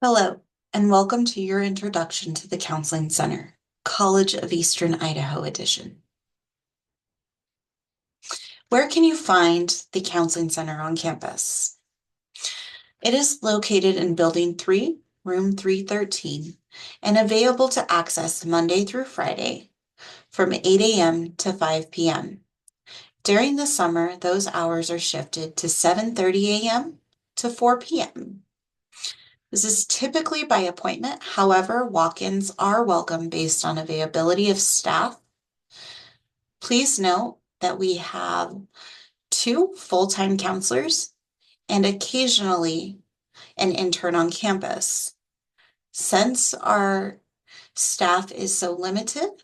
Hello, and welcome to your introduction to the Counseling Center, College of Eastern Idaho edition. Where can you find the Counseling Center on campus? It is located in Building 3, Room 313, and available to access Monday through Friday from 8 a.m. to 5 p.m. During the summer, those hours are shifted to 7:30 a.m. to 4 p.m. This is typically by appointment. However, walk-ins are welcome based on availability of staff. Please note that we have 2 full-time counselors and occasionally an intern on campus. Since our staff is so limited,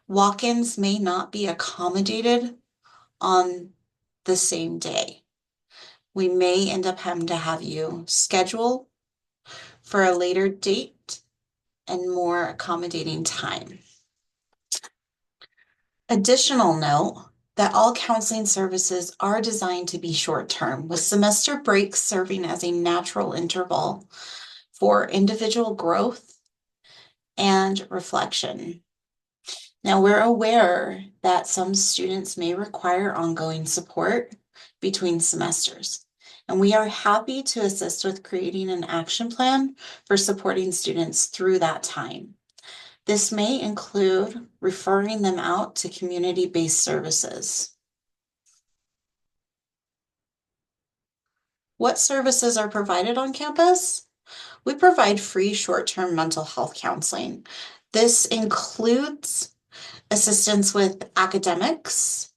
walk-ins may not be accommodated on the same day. We may end up having to have you schedule for a later date and more accommodating time. Additional note that all counseling services are designed to be short-term, with semester breaks serving as a natural interval for individual growth and reflection. Now, we're aware that some students may require ongoing support between semesters, and we are happy to assist with creating an action plan for supporting students through that time. This may include referring them out to community-based services. What services are provided on campus? We provide free short-term mental health counseling. This includes assistance with academics,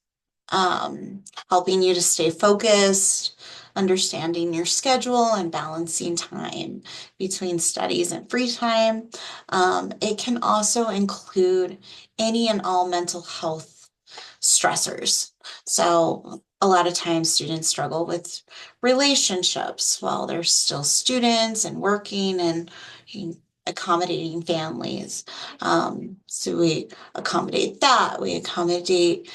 helping you to stay focused, understanding your schedule and balancing time between studies and free time. It can also include any and all mental health stressors. So a lot of times students struggle with relationships while they're still students and working and accommodating families. So we accommodate that. We accommodate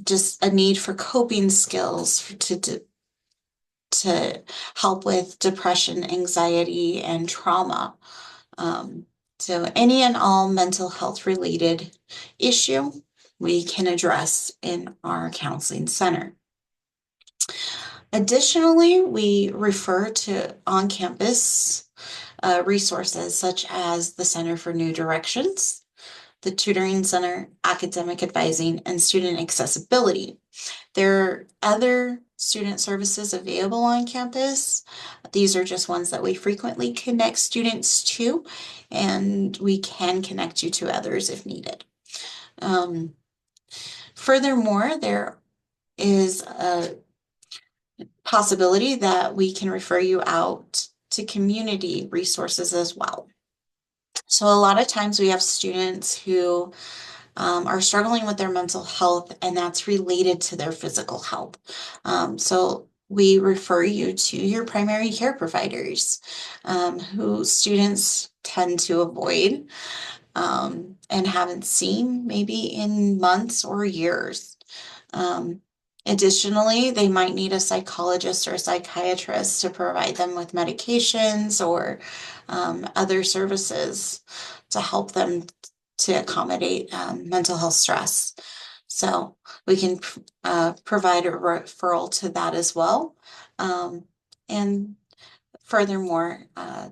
just a need for coping skills to help with depression, anxiety, and trauma. So any and all mental health related issue we can address in our counseling center. Additionally, we refer to on-campus resources such as the Center for New Directions, the Tutoring Center, Academic Advising, and Student Accessibility. There are other student services available on campus. These are just ones that we frequently connect students to, and we can connect you to others if needed. Furthermore, there is a possibility that we can refer you out to community resources as well. So a lot of times we have students who are struggling with their mental health, and that's related to their physical health. So we refer you to your primary care providers, who students tend to avoid and haven't seen maybe in months or years. Additionally, they might need a psychologist or a psychiatrist to provide them with medications or other services to help them to accommodate mental health stress. So we can provide a referral to that as well. And furthermore, a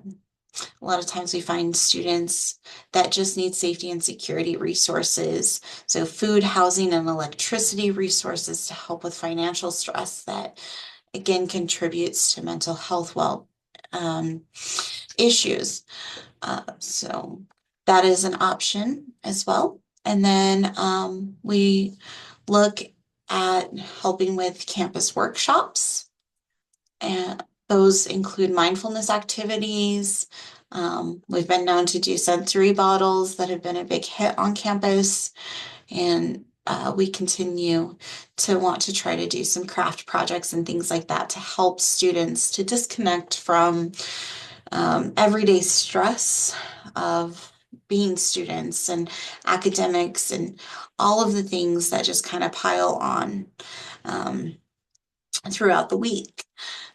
lot of times we find students that just need safety and security resources. So food, housing, and electricity resources to help with financial stress that again contributes to mental health issues. So that is an option as well. And then we look at helping with campus workshops, and those include mindfulness activities. We've been known to do sensory bottles that have been a big hit on campus, and we continue to want to try to do some craft projects and things like that to help students to disconnect from everyday stress of being students and academics and all of the things that just kind of pile on throughout the week.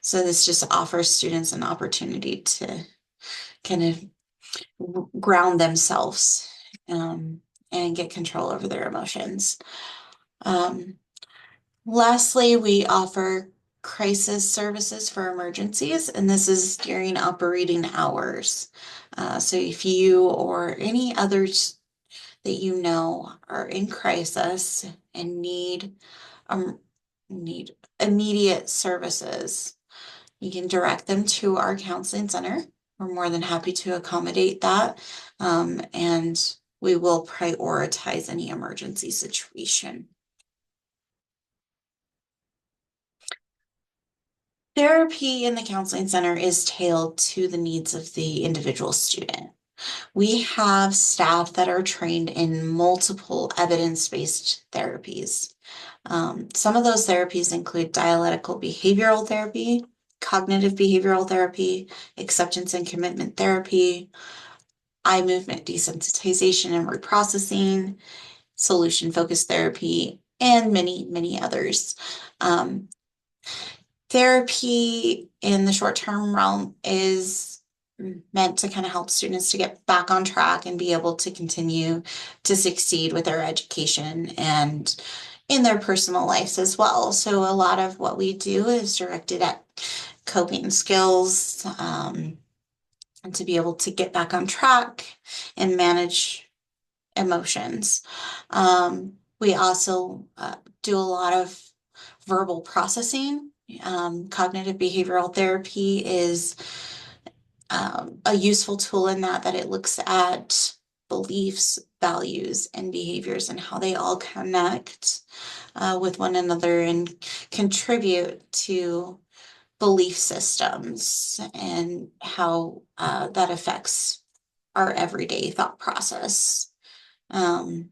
So this just offers students an opportunity to kind of ground themselves and get control over their emotions. Um, Lastly, we offer crisis services for emergencies, and this is during operating hours. So if you or any others that you know are in crisis and um, need immediate services, you can direct them to our counseling center. We're more than happy to accommodate that, and we will prioritize any emergency situation. Therapy in the counseling center is tailored to the needs of the individual student. We have staff that are trained in multiple evidence-based therapies. Some of those therapies include dialectical behavioral therapy, cognitive behavioral therapy, acceptance and commitment therapy, eye movement desensitization and reprocessing, solution-focused therapy, and many, many others. Therapy in the short-term realm is meant to kind of help students to get back on track and be able to continue to succeed with their education and in their personal lives as well. So a lot of what we do is directed at coping skills, and to be able to get back on track and manage emotions. We also do a lot of verbal processing. Cognitive behavioral therapy is a useful tool in that it looks at beliefs, values, and behaviors and how they all connect with one another and contribute to belief systems and how that affects our everyday thought process, and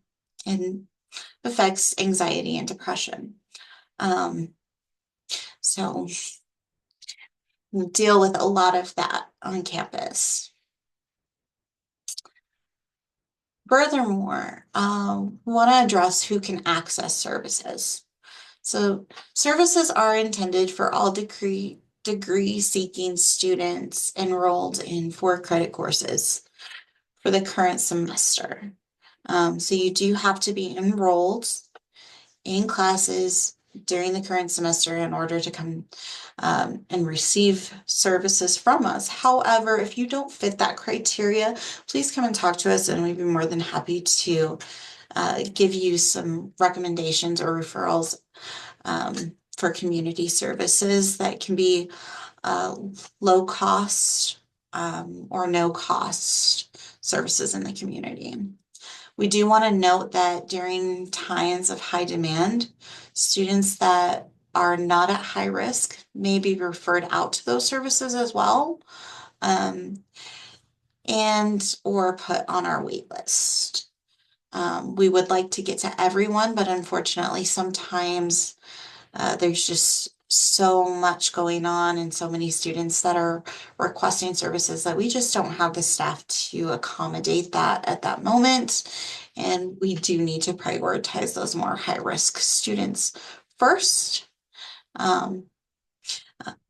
affects anxiety and depression. So we deal with a lot of that on campus. Furthermore, want to address who can access services. So services are intended for all degree-seeking students enrolled in 4 credit courses for the current semester. So you do have to be enrolled in classes during the current semester in order to come and receive services from us. However, if you don't fit that criteria, please come and talk to us and we'd be more than happy to give you some recommendations or referrals for community services that can be low cost or no cost services in the community. We do want to note that during times of high demand, students that are not at high risk may be referred out to those services as well, and or put on our wait list. We would like to get to everyone, but unfortunately, sometimes there's just so much going on and so many students that are requesting services that we just don't have the staff to accommodate that at that moment. And we do need to prioritize those more high-risk students first.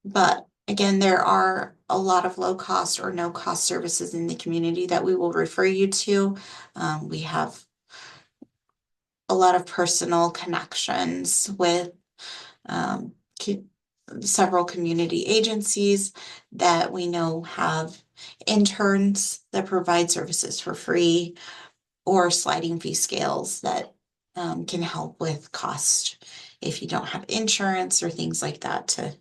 But again, there are a lot of low-cost or no-cost services in the community that we will refer you to. We have a lot of personal connections with several community agencies that we know have interns that provide services for free or sliding fee scales that can help with cost if you don't have insurance or things like that to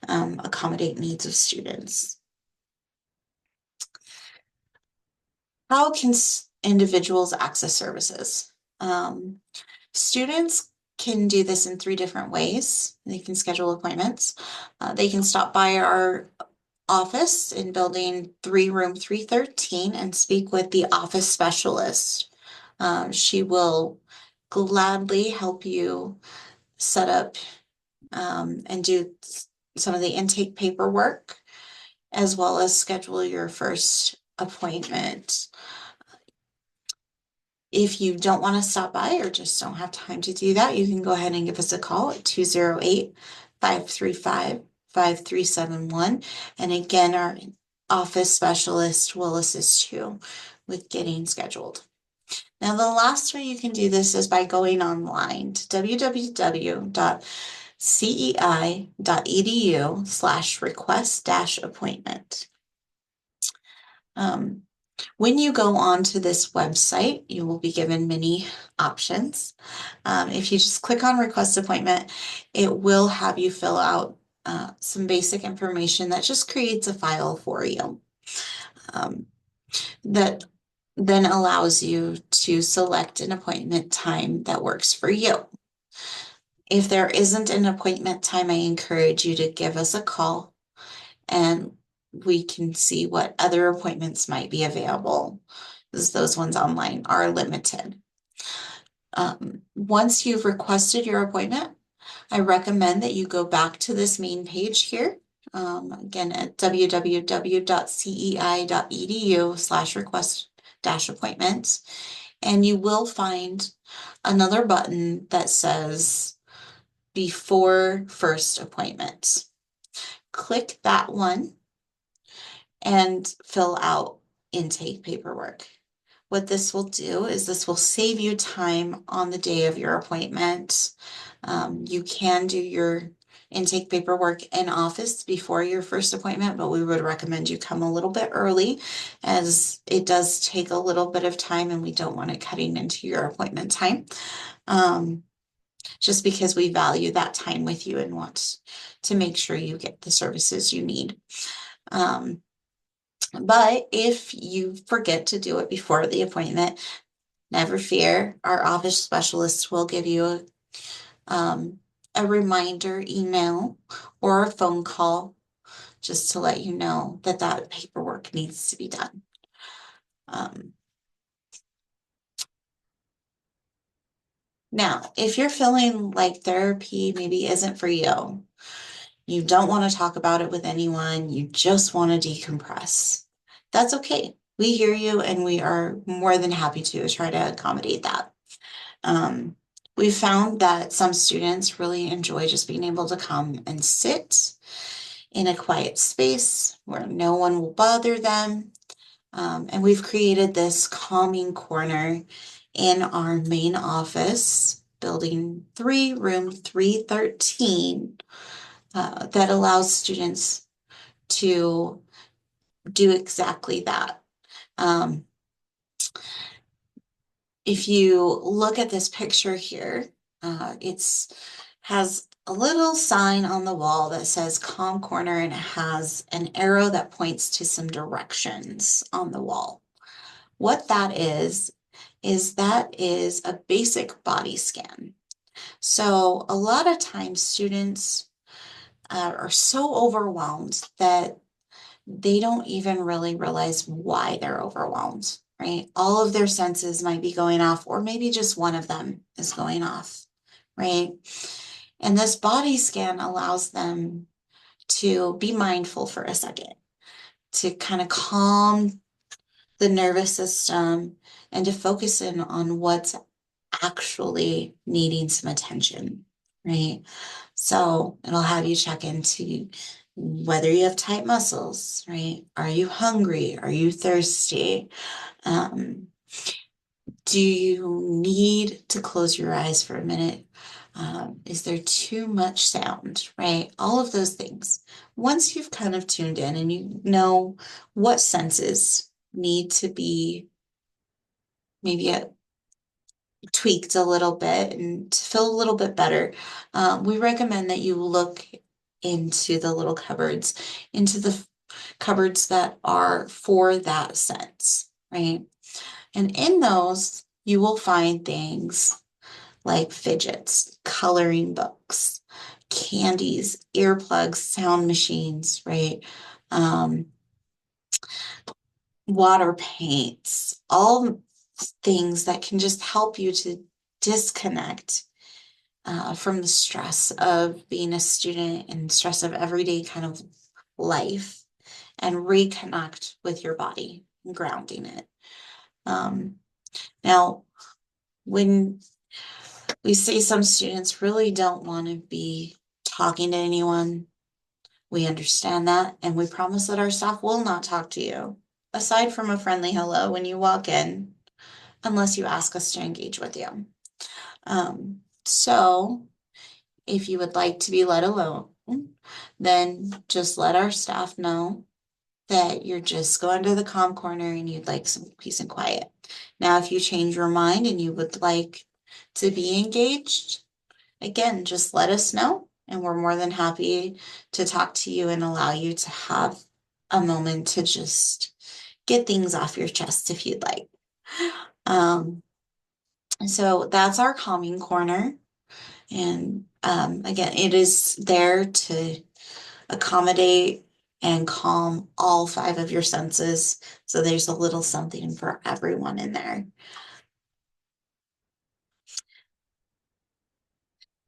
accommodate needs of students. How can individuals access services? Students can do this in 3 different ways. They can schedule appointments. They can stop by our office in building 3, room 313 and speak with the office specialist. She will gladly help you set up and do some of the intake paperwork, as well as schedule your first appointment. If you don't want to stop by or just don't have time to do that, you can go ahead and give us a call at 208-535-5371. And again, our office specialist will assist you with getting scheduled. Now, the last way you can do this is by going online to www.cei.edu/request-appointment. When you go onto this website, you will be given many options. If you just click on request appointment, it will have you fill out some basic information that just creates a file for you. That then allows you to select an appointment time that works for you. If there isn't an appointment time, I encourage you to give us a call and we can see what other appointments might be available, because those ones online are limited. Once you've requested your appointment, I recommend that you go back to this main page here. Again, at www.cei.edu/request-appointment, and you will find another button that says before first appointment. Click that one and fill out intake paperwork. What this will do is this will save you time on the day of your appointment. You can do your intake paperwork in office before your first appointment, but we would recommend you come a little bit early as it does take a little bit of time and we don't want it cutting into your appointment time. Just because we value that time with you and want to make sure you get the services you need. But if you forget to do it before the appointment, never fear. Our office specialist will give you a reminder email or a phone call just to let you know that that paperwork needs to be done. Now, if you're feeling like therapy maybe isn't for you, you don't want to talk about it with anyone, you just want to decompress, that's okay. We hear you and we are more than happy to try to accommodate that. We found that some students really enjoy just being able to come and sit in a quiet space where no one will bother them. And we've created this calming corner in our main office, building 3, room 313, that allows students to do exactly that. If you look at this picture here, it's has a little sign on the wall that says Calm Corner, and it has an arrow that points to some directions on the wall. What that is that is a basic body scan. So a lot of times students are so overwhelmed that they don't even really realize why they're overwhelmed, right? All of their senses might be going off, or maybe just one of them is going off, right? And this body scan allows them to be mindful for a second, to kind of calm the nervous system and to focus in on what's actually needing some attention, right? So it'll have you check into whether you have tight muscles, right? Are you hungry? Are you thirsty? Do you need to close your eyes for a minute? Is there too much sound, right? All of those things. Once you've kind of tuned in and you know what senses need to be maybe tweaked a little bit and to feel a little bit better, we recommend that you look into the little cupboards, into the cupboards that are for that sense, right? And in those, you will find things like fidgets, coloring books, candies, earplugs, sound machines, right? Water paints, all things that can just help you to disconnect from the stress of being a student and stress of everyday kind of life and reconnect with your body and grounding it. Now, when we say some students really don't want to be talking to anyone, We understand that, and we promise that our staff will not talk to you, aside from a friendly hello when you walk in, unless you ask us to engage with you. So if you would like to be let alone, then just let our staff know that you're just going to the calm corner and you'd like some peace and quiet. Now, if you change your mind and you would like to be engaged, again, just let us know, and we're more than happy to talk to you and allow you to have a moment to just get things off your chest if you'd like. So that's our calming corner. And again, it is there to accommodate and calm all five of your senses. So there's a little something for everyone in there.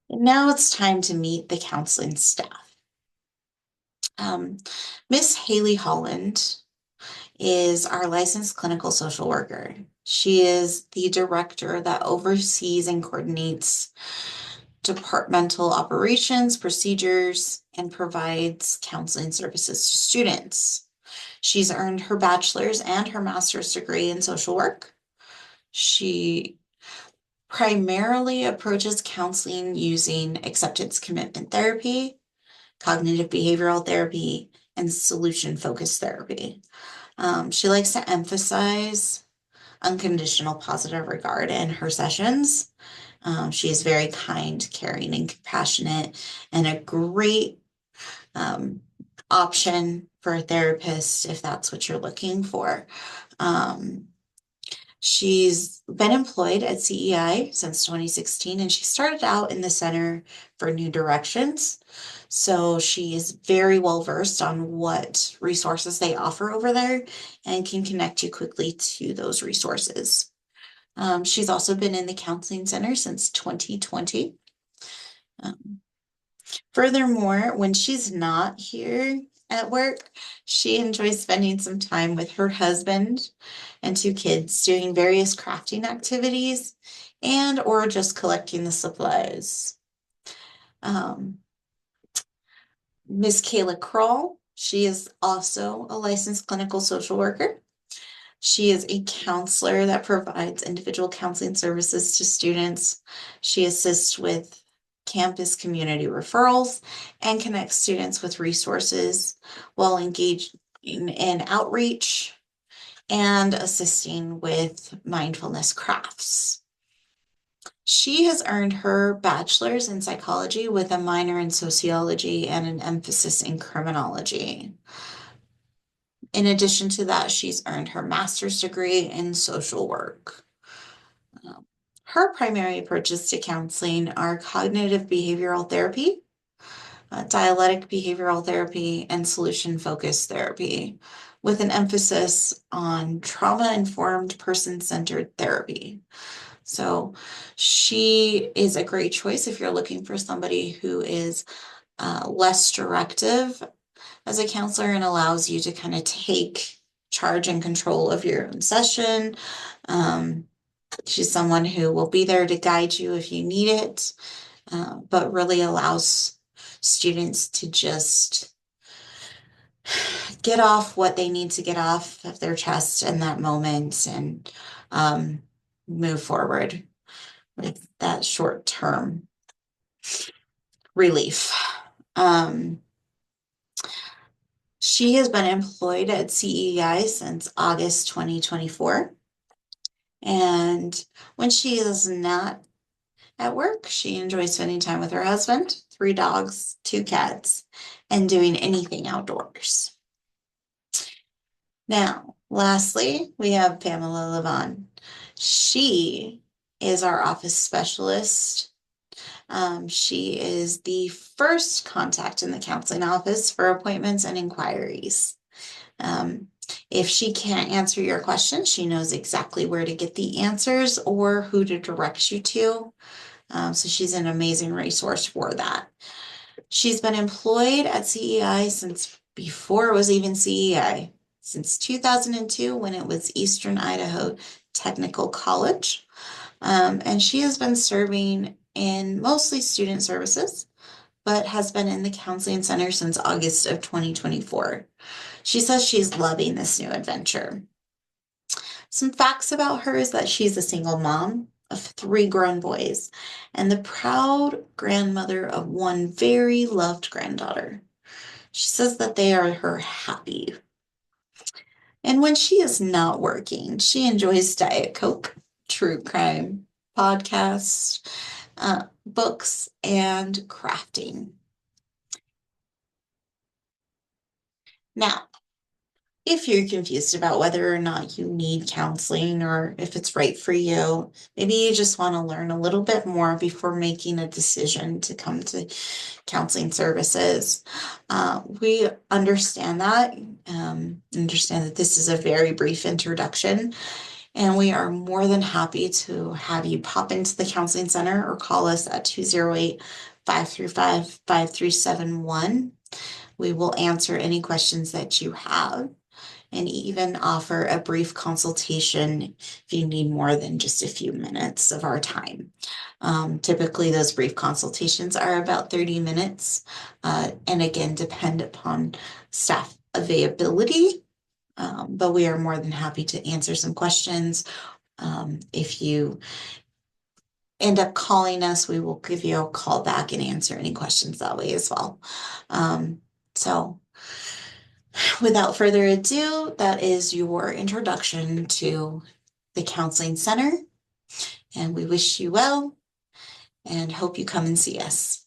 And now it's time to meet the counseling staff. Miss Haley Holland is our licensed clinical social worker. She is the director that oversees and coordinates departmental operations, procedures, and provides counseling services to students. She's earned her bachelor's and her master's degree in social work. She primarily approaches counseling using acceptance commitment therapy, cognitive behavioral therapy, and solution-focused therapy. She likes to emphasize unconditional positive regard in her sessions. She is very kind, caring, and compassionate, and a great option for a therapist if that's what you're looking for. She's been employed at CEI since 2016, and she started out in the Center for New Directions. So she is very well versed on what resources they offer over there and can connect you quickly to those resources. She's also been in the counseling center since 2020. Furthermore, when she's not here at work, she enjoys spending some time with her husband and two kids doing various crafting activities and or just collecting the supplies. Ms. Kayla Kroll, she is also a licensed clinical social worker. She is a counselor that provides individual counseling services to students. She assists with campus community referrals and connects students with resources while engaging in outreach and assisting with mindfulness crafts. She has earned her bachelor's in psychology with a minor in sociology and an emphasis in criminology. In addition to that, she's earned her master's degree in social work. Her primary approaches to counseling are cognitive behavioral therapy, dialectic behavioral therapy, and solution-focused therapy, with an emphasis on trauma-informed, person-centered therapy. So she is a great choice if you're looking for somebody who is less directive as a counselor and allows you to kind of take charge and control of your own session. She's someone who will be there to guide you if you need it, but really allows students to just get off what they need to get off of their chest in that moment and move forward with that short-term relief. She has been employed at CEI since August 2024. And when she is not at work, she enjoys spending time with her husband, 3 dogs, 2 cats, and doing anything outdoors. Now, lastly, we have Pamela Levon. She is our office specialist. She is the first contact in the counseling office for appointments and inquiries. If she can't answer your question, she knows exactly where to get the answers or who to direct you to. So she's an amazing resource for that. She's been employed at CEI since before it was even CEI, since 2002 when it was Eastern Idaho Technical College. And she has been serving in mostly student services, but has been in the counseling center since August of 2024. She says she's loving this new adventure. Some facts about her is that she's a single mom of 3 grown boys and the proud grandmother of one very loved granddaughter. She says that they are her happy. And when she is not working, she enjoys Diet Coke, true crime, podcasts, books, and crafting. Now, if you're confused about whether or not you need counseling or if it's right for you, maybe you just want to learn a little bit more before making a decision to come to counseling services. We understand that, understand that this is a very brief introduction, and we are more than happy to have you pop into the counseling center or call us at 208-535-5371. We will answer any questions that you have and even offer a brief consultation if you need more than just a few minutes of our time. Typically, those brief consultations are about 30 minutes, and again, depend upon staff availability. But we are more than happy to answer some questions. If you end up calling us, we will give you a call back and answer any questions that way as well. So without further ado, that is your introduction to the Counseling Center, and we wish you well and hope you come and see us.